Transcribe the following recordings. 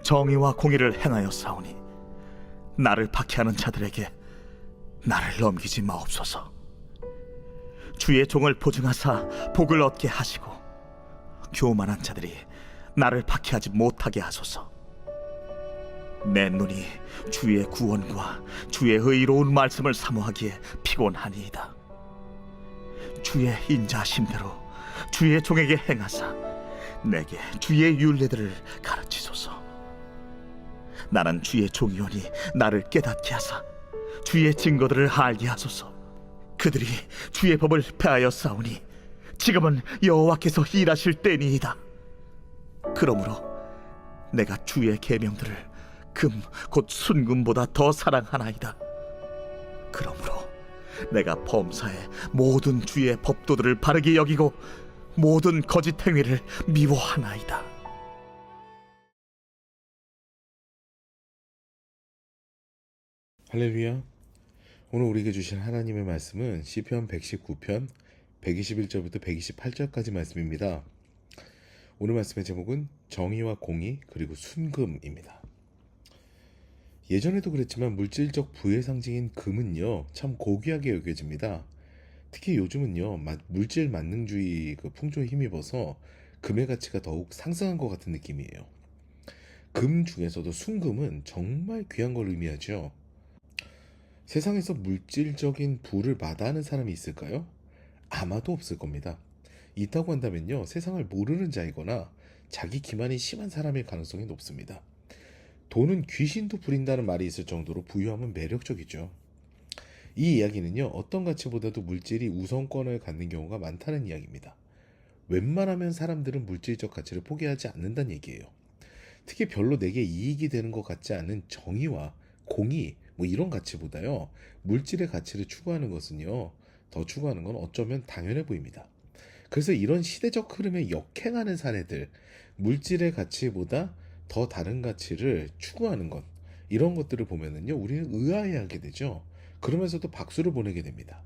정의와 공의를 행하여 싸우니 나를 박해하는 자들에게 나를 넘기지 마옵소서. 주의 종을 보증하사 복을 얻게 하시고 교만한 자들이 나를 박해하지 못하게 하소서. 내 눈이 주의 구원과 주의 의로운 말씀을 사모하기에 피곤하니이다. 주의 인자하심대로 주의 종에게 행하사 내게 주의 율례들을 가르치소서. 나는 주의 종이오니 나를 깨닫게 하사 주의 증거들을 알게 하소서. 그들이 주의 법을 폐하여 싸우니 지금은 여호와께서 일하실 때니이다. 그러므로 내가 주의 계명들을 금 곧 순금보다 더 사랑하나이다. 그러므로 내가 범사에 모든 주의 법도들을 바르게 여기고 모든 거짓 행위를 미워하나이다. 할렐루야. 오늘 우리에게 주신 하나님의 말씀은 시편 119편 121절부터 128절까지 말씀입니다. 오늘 말씀의 제목은 정의와 공의 그리고 순금입니다. 예전에도 그랬지만 물질적 부의 상징인 금은요 참 고귀하게 여겨집니다. 특히 요즘은요 물질 만능주의 풍조에 힘입어서 금의 가치가 더욱 상승한 것 같은 느낌이에요. 금 중에서도 순금은 정말 귀한 걸 의미하죠. 세상에서 물질적인 부를 마다하는 사람이 있을까요? 아마도 없을 겁니다. 있다고 한다면요 세상을 모르는 자이거나 자기 기만이 심한 사람일 가능성이 높습니다. 돈은 귀신도 부린다는 말이 있을 정도로 부유함은 매력적이죠. 이 이야기는요 어떤 가치보다도 물질이 우선권을 갖는 경우가 많다는 이야기입니다. 웬만하면 사람들은 물질적 가치를 포기하지 않는다는 얘기예요. 특히 별로 내게 이익이 되는 것 같지 않은 정의와 공의 이런 가치보다요 물질의 가치를 추구하는 것은요 더 추구하는 건 어쩌면 당연해 보입니다. 그래서 이런 시대적 흐름에 역행하는 사례들, 물질의 가치보다 더 다른 가치를 추구하는 것, 이런 것들을 보면은요 우리는 의아해하게 되죠. 그러면서도 박수를 보내게 됩니다.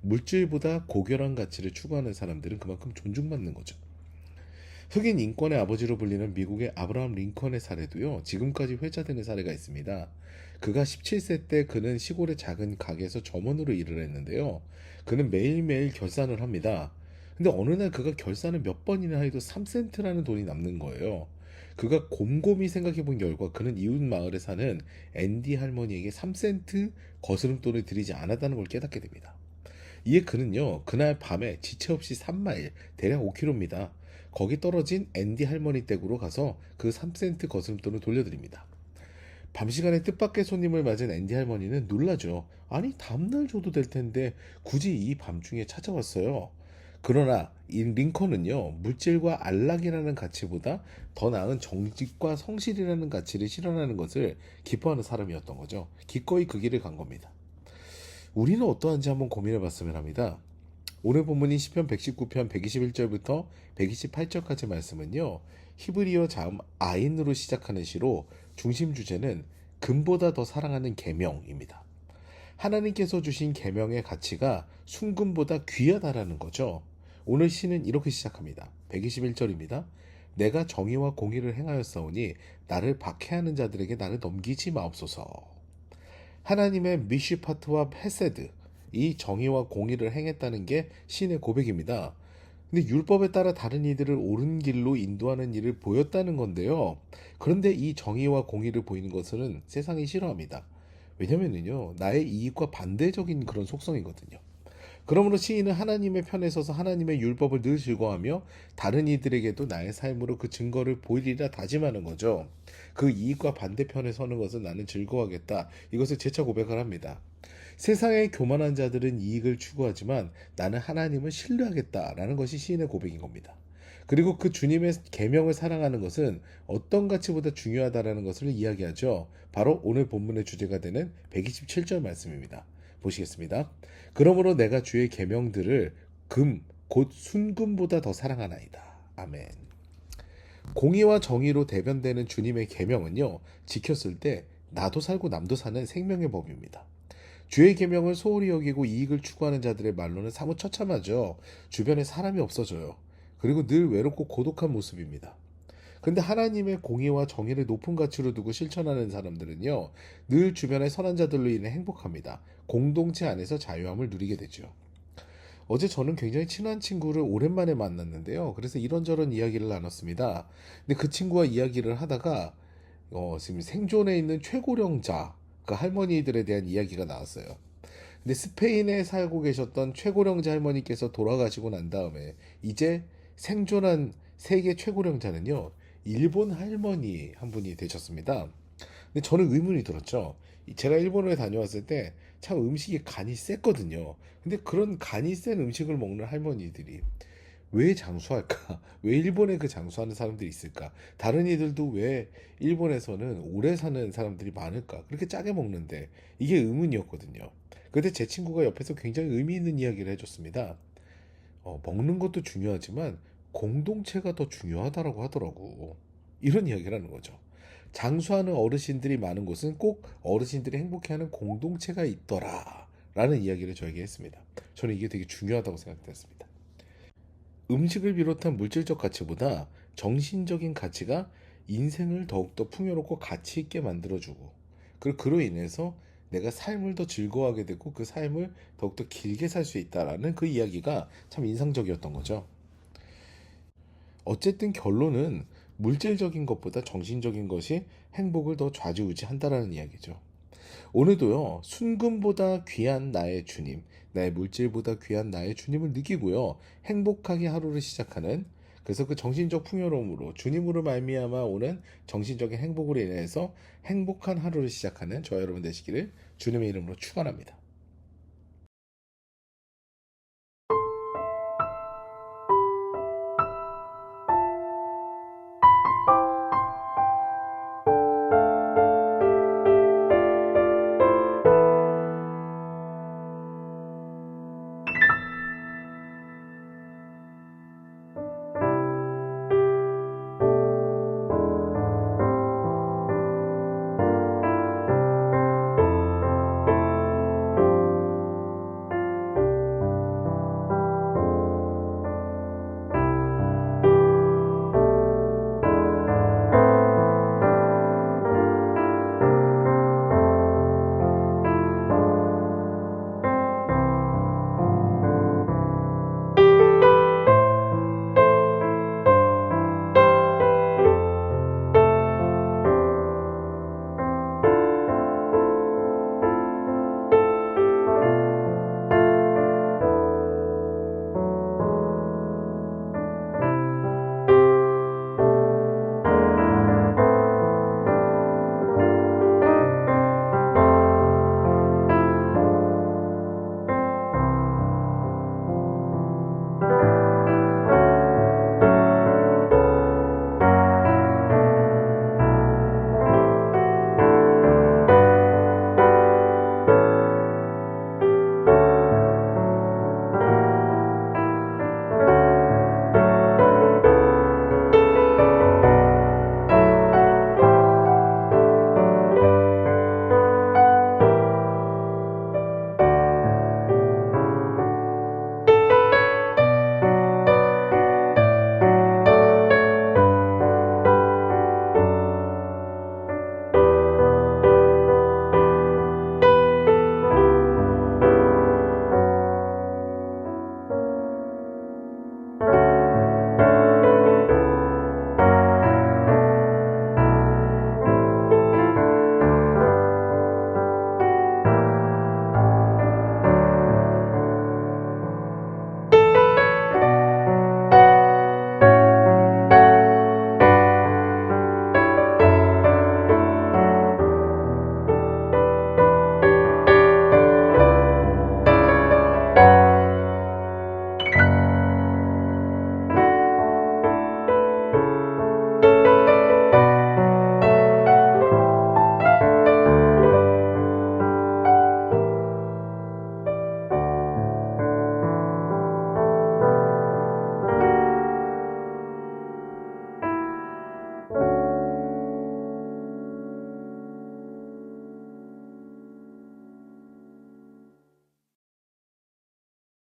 물질보다 고결한 가치를 추구하는 사람들은 그만큼 존중받는 거죠. 흑인 인권의 아버지로 불리는 미국의 아브라함 링컨의 사례도요 지금까지 회자되는 사례가 있습니다. 그가 17세 때 그는 시골의 작은 가게에서 점원으로 일을 했는데요. 그는 매일매일 결산을 합니다. 근데 어느 날 그가 결산을 몇 번이나 해도 3센트라는 돈이 남는 거예요. 그가 곰곰이 생각해 본 결과 그는 이웃 마을에 사는 앤디 할머니에게 3센트 거스름돈을 드리지 않았다는 걸 깨닫게 됩니다. 이에 그는요 그날 밤에 지체 없이 3마일 대략 5km입니다. 거기 떨어진 앤디 할머니 댁으로 가서 그 3센트 거스름돈을 돌려드립니다. 밤시간에 뜻밖의 손님을 맞은 앤디 할머니는 놀라죠. 아니 다음날 줘도 될 텐데 굳이 이 밤중에 찾아왔어요. 그러나 이 링컨은요 물질과 안락이라는 가치보다 더 나은 정직과 성실이라는 가치를 실현하는 것을 기뻐하는 사람이었던 거죠. 기꺼이 그 길을 간 겁니다. 우리는 어떠한지 한번 고민해 봤으면 합니다. 오늘 본문인 시편 119편 121절부터 128절까지 말씀은요 히브리어 자음 아인으로 시작하는 시로 중심 주제는 금보다 더 사랑하는 계명입니다. 하나님께서 주신 계명의 가치가 순금보다 귀하다라는 거죠. 오늘 시는 이렇게 시작합니다. 121절입니다. 내가 정의와 공의를 행하였사오니 나를 박해하는 자들에게 나를 넘기지 마옵소서. 하나님의 미시파트와 헤세드, 이 정의와 공의를 행했다는 게 신의 고백입니다. 근데 율법에 따라 다른 이들을 옳은 길로 인도하는 일을 보였다는 건데요. 그런데 이 정의와 공의를 보이는 것은 세상이 싫어합니다. 왜냐면은요, 나의 이익과 반대적인 그런 속성이거든요. 그러므로 시인은 하나님의 편에 서서 하나님의 율법을 늘 즐거워하며 다른 이들에게도 나의 삶으로 그 증거를 보이리라 다짐하는 거죠. 그 이익과 반대편에 서는 것은 나는 즐거워하겠다. 이것을 재차 고백을 합니다. 세상의 교만한 자들은 이익을 추구하지만 나는 하나님을 신뢰하겠다라는 것이 시인의 고백인 겁니다. 그리고 그 주님의 계명을 사랑하는 것은 어떤 가치보다 중요하다라는 것을 이야기하죠. 바로 오늘 본문의 주제가 되는 127절 말씀입니다. 보시겠습니다. 그러므로 내가 주의 계명들을 금, 곧 순금보다 더 사랑하나이다. 아멘. 공의와 정의로 대변되는 주님의 계명은요, 지켰을 때 나도 살고 남도 사는 생명의 법입니다. 주의 계명을 소홀히 여기고 이익을 추구하는 자들의 말로는 사뭇 처참하죠. 주변에 사람이 없어져요. 그리고 늘 외롭고 고독한 모습입니다. 근데 하나님의 공의와 정의를 높은 가치로 두고 실천하는 사람들은요, 늘 주변의 선한 자들로 인해 행복합니다. 공동체 안에서 자유함을 누리게 되죠. 어제 저는 굉장히 친한 친구를 오랜만에 만났는데요. 그래서 이런저런 이야기를 나눴습니다. 근데 그 친구와 이야기를 하다가 지금 생존에 있는 최고령자, 그 할머니들에 대한 이야기가 나왔어요. 근데 스페인에 살고 계셨던 최고령자 할머니께서 돌아가시고 난 다음에 이제 생존한 세계 최고령자는요, 일본 할머니 한 분이 되셨습니다. 근데 저는 의문이 들었죠. 제가 일본에 다녀왔을 때 참 음식이 간이 셌거든요. 근데 그런 간이 센 음식을 먹는 할머니들이 왜 장수할까? 왜 일본에 그 장수하는 사람들이 있을까? 다른 이들도 왜 일본에서는 오래 사는 사람들이 많을까? 그렇게 짜게 먹는데 이게 의문이었거든요. 근데 제 친구가 옆에서 굉장히 의미 있는 이야기를 해줬습니다. 먹는 것도 중요하지만 공동체가 더 중요하다라고 하더라고. 이런 이야기를 하는 거죠. 장수하는 어르신들이 많은 곳은 꼭 어르신들이 행복해하는 공동체가 있더라 라는 이야기를 저에게 했습니다. 저는 이게 되게 중요하다고 생각했습니다. 음식을 비롯한 물질적 가치보다 정신적인 가치가 인생을 더욱더 풍요롭고 가치 있게 만들어주고, 그리고 그로 인해서 내가 삶을 더 즐거워하게 되고 그 삶을 더욱더 길게 살 수 있다라는 그 이야기가 참 인상적이었던 거죠. 어쨌든 결론은 물질적인 것보다 정신적인 것이 행복을 더 좌지우지한다라는 이야기죠. 오늘도요, 순금보다 귀한 나의 주님, 나의 물질보다 귀한 나의 주님을 느끼고요, 행복하게 하루를 시작하는, 그래서 그 정신적 풍요로움으로 주님으로 말미암아 오는 정신적인 행복으로 인해서 행복한 하루를 시작하는 저와 여러분 되시기를 주님의 이름으로 축원합니다.